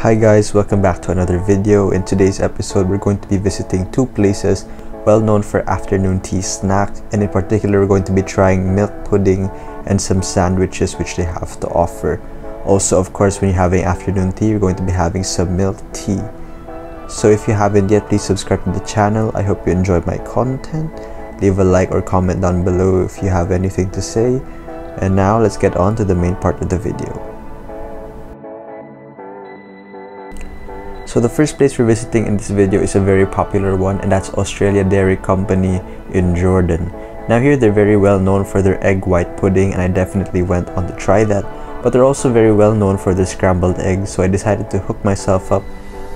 Hi guys, welcome back to another video. In today's episode, we're going to be visiting two places well known for afternoon tea snack, and in particular, we're going to be trying milk pudding and some sandwiches which they have to offer. Also, of course, when you're having afternoon tea, you're going to be having some milk tea. So if you haven't yet, please subscribe to the channel. I hope you enjoyed my content. Leave a like or comment down below if you have anything to say. And now let's get on to the main part of the video. So the first place we're visiting in this video is a very popular one, and that's Australia Dairy Company in Jordan. Now here they're very well known for their egg white pudding, and I definitely went on to try that. But they're also very well known for their scrambled eggs, so I decided to hook myself up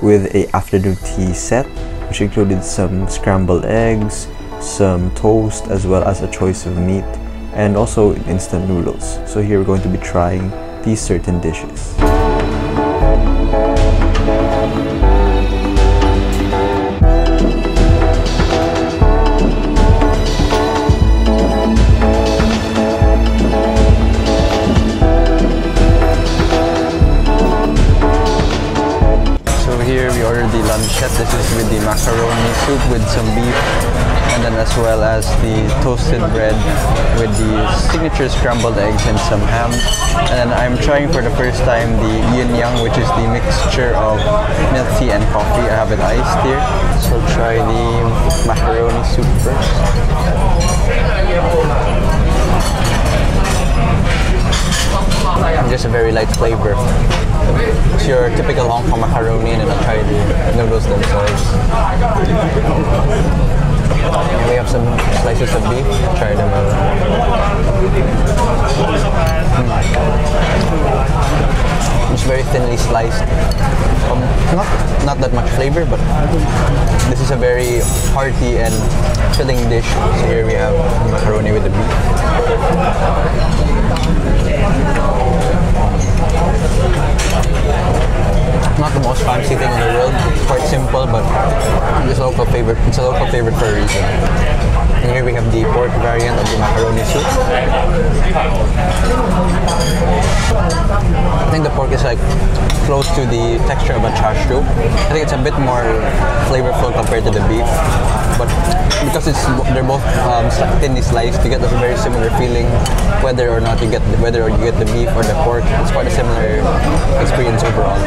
with a afternoon tea set, which included some scrambled eggs, some toast, as well as a choice of meat, and also instant noodles. So here we're going to be trying these certain dishes. Here we ordered the lunchette. This is with the macaroni soup with some beef, and then as well as the toasted bread with the signature scrambled eggs and some ham. And then I'm trying for the first time the yin yang, which is the mixture of milk tea and coffee. I have it iced here, so I'll try the macaroni soup first. Just a very light flavor. It's your typical Hong Kong macaroni, and then I'll try the noodles themselves. And we have some slices of beef. Try them out. It's very thinly sliced. Not that much flavor, but this is a very hearty and filling dish. So here we have macaroni with the beef. Not the most fancy thing in the world. It's quite simple, but it's a local favorite. It's a local favorite for a reason. And here we have the pork variant of the macaroni soup. I think the pork is like close to the texture of a char siu. I think it's a bit more flavorful compared to the beef, but because they're both thinly sliced, you get a very similar feeling whether or you get the beef or the pork. It's quite a similar experience overall.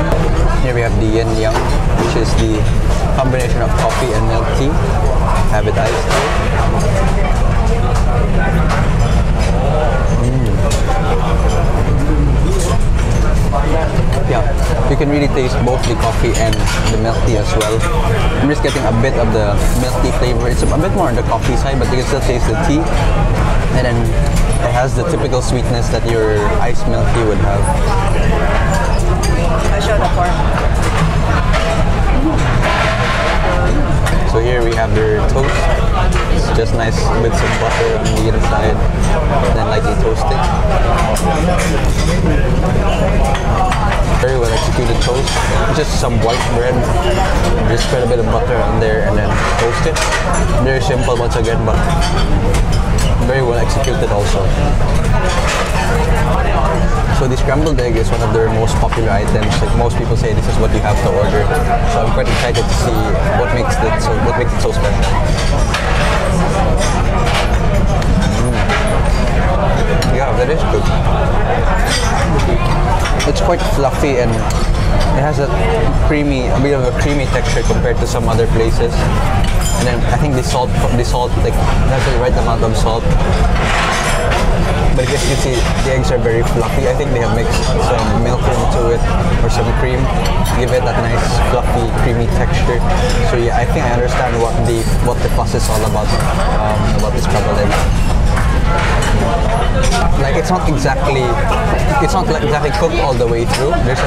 Here we have the yin yang, which is the combination of coffee and milk tea. Have it iced here. Yeah, you can really taste both the coffee and the milk tea as well. I'm just getting a bit of the milk tea flavor. It's a bit more on the coffee side, but you can still taste the tea. And then it has the typical sweetness that your iced milk tea would have. I showed the pork. So here we have their toast. It's just nice with some butter on the inside, then lightly toasted. Very well executed toast. Just some white bread. Just spread a bit of butter on there and then toast it. Very simple once again, but very well executed also. So the scrambled egg is one of their most popular items. Like most people say this is what you have to order. So I'm quite excited to see what makes it so special. Yeah, that is good. It's quite fluffy and it has a bit of a creamy texture compared to some other places. And then I think the salt, like, has the right amount of salt. But as you can see, the eggs are very fluffy. I think they have mixed some milk into it or some cream to give it that nice fluffy, creamy texture. So yeah, I think I understand what the fuss is all about this scrambled egg. Like it's not exactly cooked all the way through. There's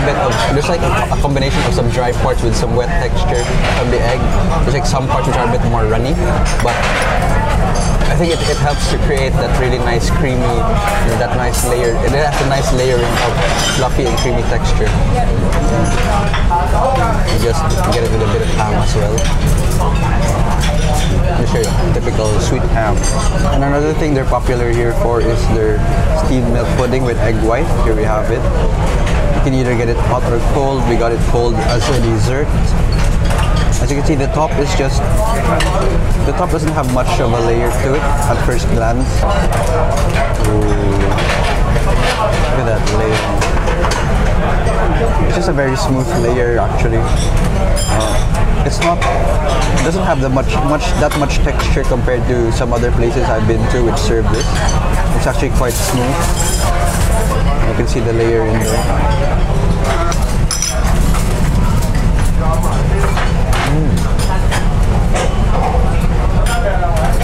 like a combination of some dry parts with some wet texture from the egg. There's like some parts which are a bit more runny, but I think it helps to create that really nice creamy, that nice layer. It has a nice layering of fluffy and creamy texture. You just get it with a bit of ham as well. Let me show you typical sweet ham. And another thing they're popular here for is their steamed milk pudding with egg white. Here we have it. You can either get it hot or cold. We got it cold as a dessert. As you can see, the top doesn't have much of a layer to it at first glance. Ooh. Look at that layer. It's just a very smooth layer actually. It doesn't have that much texture compared to some other places I've been to which serve this. It's actually quite smooth. You can see the layer in there.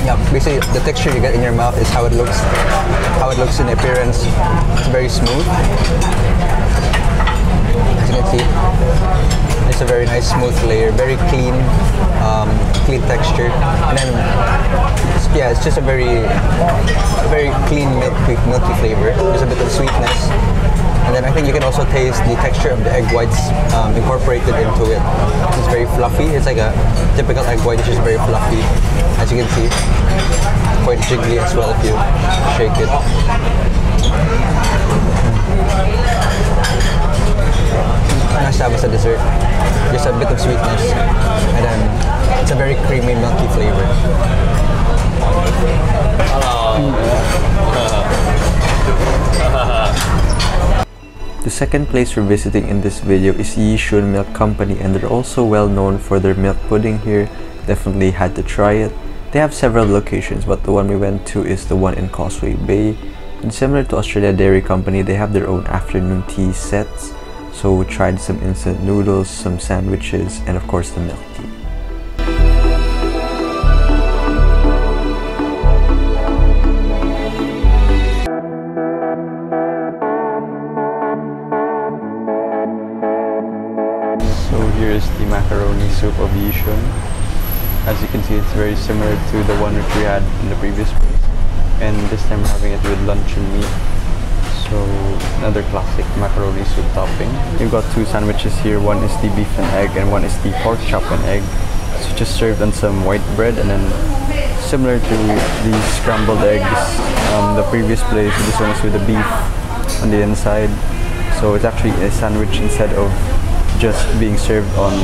Yeah, basically the texture you get in your mouth is how it looks in appearance. It's very smooth. As you can see, it's a very nice smooth layer, very clean texture, and then yeah, it's just a very clean milky flavor. There's a bit of sweetness, and then I think you can also taste the texture of the egg whites incorporated into it. It's very fluffy. It's like a typical egg white, which is very fluffy, as you can see. Quite jiggly as well if you shake it. Nice to have as a dessert. Just a bit of sweetness, and then it's a very creamy, milky flavor. The second place we're visiting in this video is Yee Shun Milk Company, and they're also well known for their milk pudding here. Definitely had to try it. They have several locations, but the one we went to is the one in Causeway Bay. And similar to Australia Dairy Company, they have their own afternoon tea sets. So we tried some instant noodles, some sandwiches, and of course the milk tea. So here's the macaroni soup of Yee Shun. As you can see, it's very similar to the one which we had in the previous place. And this time we're having it with luncheon meat. So another classic macaroni soup topping. You've got two sandwiches here. One is the beef and egg, and one is the pork chop and egg. So just served on some white bread, and then similar to the scrambled eggs, the previous place, this one is with the beef on the inside. So it's actually a sandwich instead of just being served on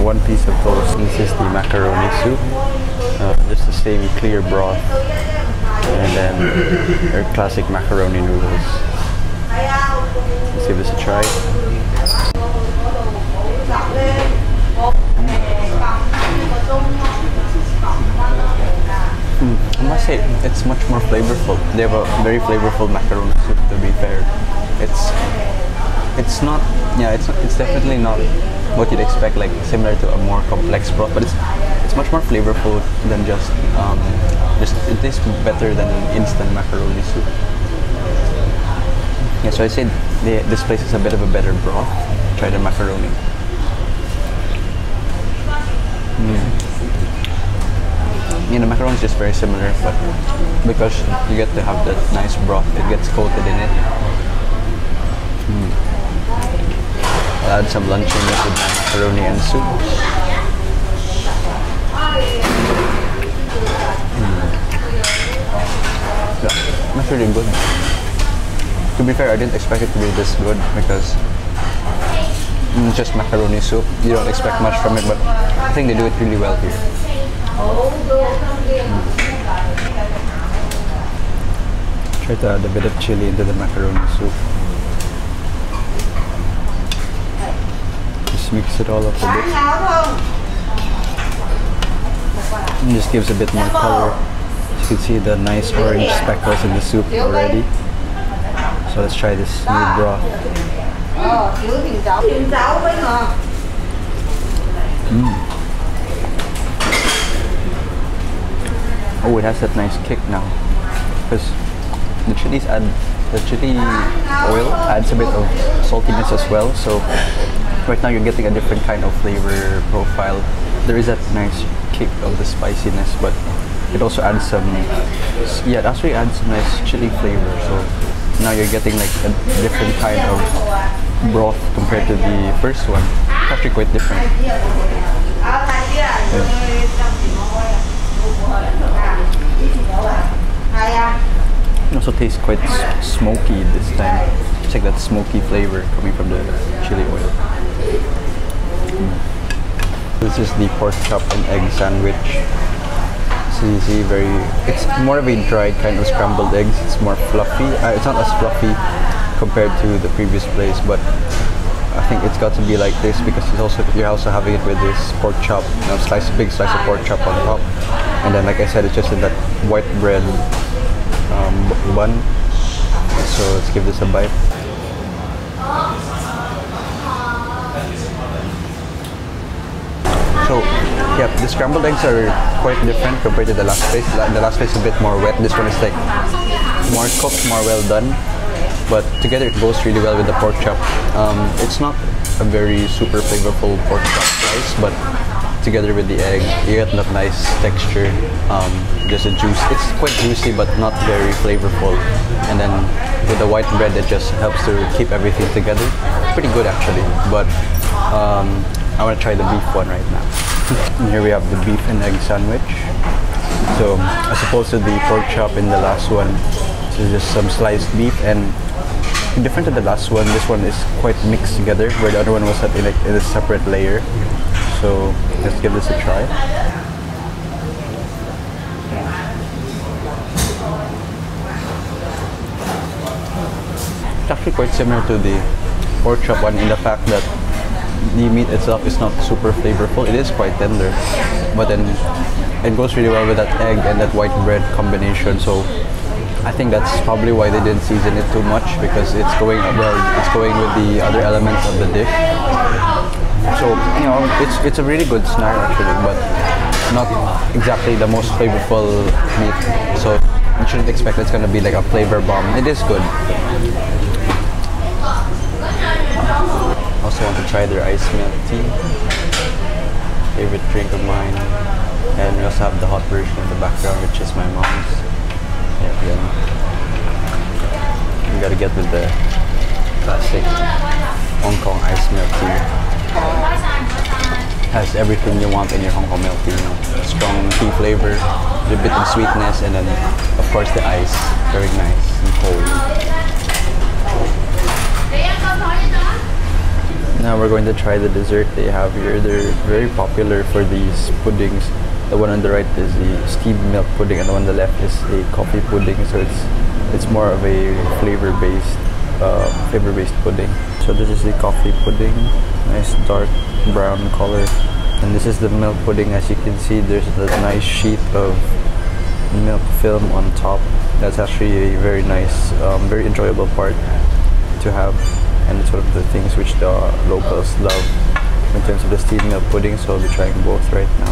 one piece of toast. This is the macaroni soup. Just the same clear broth. And then our classic macaroni noodles. Let's give this a try. I must say, it's much more flavorful. They have a very flavorful macaroni soup, to be fair. It's definitely not what you'd expect, like similar to a more complex broth, but it's much more flavorful than just it tastes better than an instant macaroni soup. Yeah, so I'd say this place is a bit of a better broth. Try the macaroni. Yeah, the macaroni is just very similar, but because you get to have that nice broth, it gets coated in it. I'll add some luncheon meat with my macaroni and soup. Yeah, that's really good. To be fair, I didn't expect it to be this good because it's just macaroni soup. You don't expect much from it, but I think they do it really well here. Try to add a bit of chili into the macaroni soup. Just mix it all up a bit. And just gives a bit more color. You can see the nice orange speckles in the soup already. So let's try this new broth. Oh, it has that nice kick now. Because the chili oil adds a bit of saltiness as well. So right now you're getting a different kind of flavor profile. There is that nice kick of the spiciness, but it also adds some, it actually adds some nice chili flavor. So now you're getting like a different kind of broth compared to the first one. It's actually quite different. Yeah. It also tastes quite smoky this time. It's like that smoky flavor coming from the chili oil. This is the pork chop and egg sandwich. It's easy, it's more of a dried kind of scrambled eggs. It's more fluffy. It's not as fluffy compared to the previous place, but I think it's got to be like this because you're also having it with this pork chop, big slice of pork chop on top, and then like I said, it's just in that white bread bun. So let's give this a bite. So yeah, the scrambled eggs are quite different compared to the last place. The last place is a bit more wet. This one is like more cooked, more well done. But together it goes really well with the pork chop. It's not a very super flavorful pork chop slice, but together with the egg, you get that nice texture. There's a juice. It's quite juicy, but not very flavorful. And then with the white bread, it just helps to keep everything together. Pretty good actually. But I want to try the beef one right now. And here we have the beef and egg sandwich. So as opposed to the pork chop in the last one, so just some sliced beef, and different to the last one, this one is quite mixed together, where the other one was in a separate layer. So let's give this a try. It's actually quite similar to the pork chop one in the fact that the meat itself is not super flavorful. It is quite tender, but then it goes really well with that egg and that white bread combination. So I think that's probably why they didn't season it too much, because it's going with the other elements of the dish. So it's a really good snack actually, but not exactly the most flavorful meat. So you shouldn't expect it's gonna be like a flavor bomb. It is good. Also want to try their iced milk tea, favorite drink of mine, and we also have the hot version in the background, which is my mom's. Yeah, you gotta get with the classic Hong Kong iced milk tea. Has everything you want in your Hong Kong milk tea, strong tea flavor, a bit of sweetness, and then of course the ice, very nice and cold. Now we're going to try the dessert they have here. They're very popular for these puddings. The one on the right is the steamed milk pudding, and the one on the left is a coffee pudding. So it's more of a flavor-based pudding. So this is the coffee pudding, nice dark brown color, and this is the milk pudding. As you can see, there's a nice sheet of milk film on top. That's actually a very nice, very enjoyable part to have. And it's one of the things which the locals love in terms of the steamed milk pudding, so I'll be trying both right now.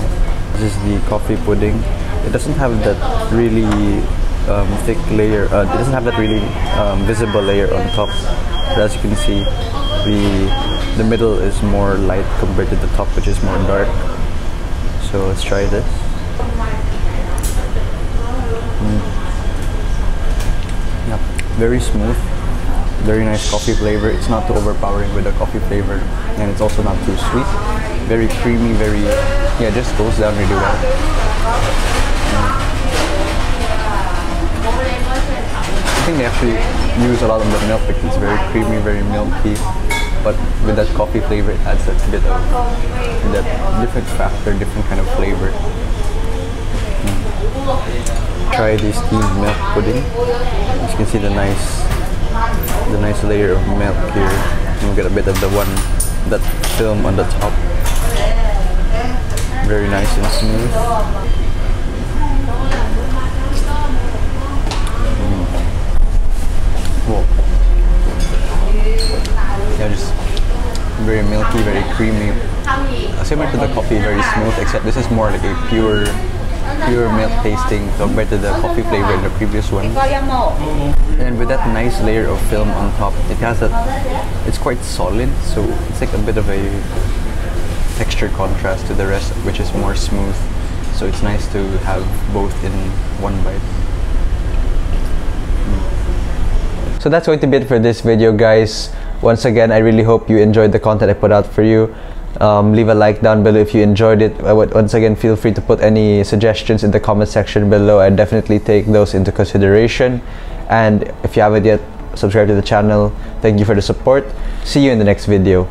This is the coffee pudding. It doesn't have that really thick layer, it doesn't have that really visible layer on top. But as you can see, the middle is more light compared to the top, which is more dark. So let's try this. Yeah, very smooth. Very nice coffee flavor. It's not too overpowering with the coffee flavor, and it's also not too sweet. Very creamy, just goes down really well. I think they actually use a lot of the milk because it's very creamy, very milky, but with that coffee flavor it adds that bit of that different factor, different kind of flavor. Try the steamed milk pudding. As you can see, the nice layer of milk here. You'll get a bit of that film on the top. Very nice and smooth. Cool. Yeah, just very milky, very creamy. Similar to the coffee, very smooth, except this is more like a pure milk tasting compared to the coffee flavor in the previous one. And with that nice layer of film on top, it's quite solid, so it's like a bit of a texture contrast to the rest, which is more smooth. So it's nice to have both in one bite. So that's going to be it for this video, guys. Once again, I really hope you enjoyed the content I put out for you. Leave a like down below if you enjoyed it. Once again, feel free to put any suggestions in the comment section below. I definitely take those into consideration. And if you haven't yet, subscribe to the channel. Thank you for the support. See you in the next video.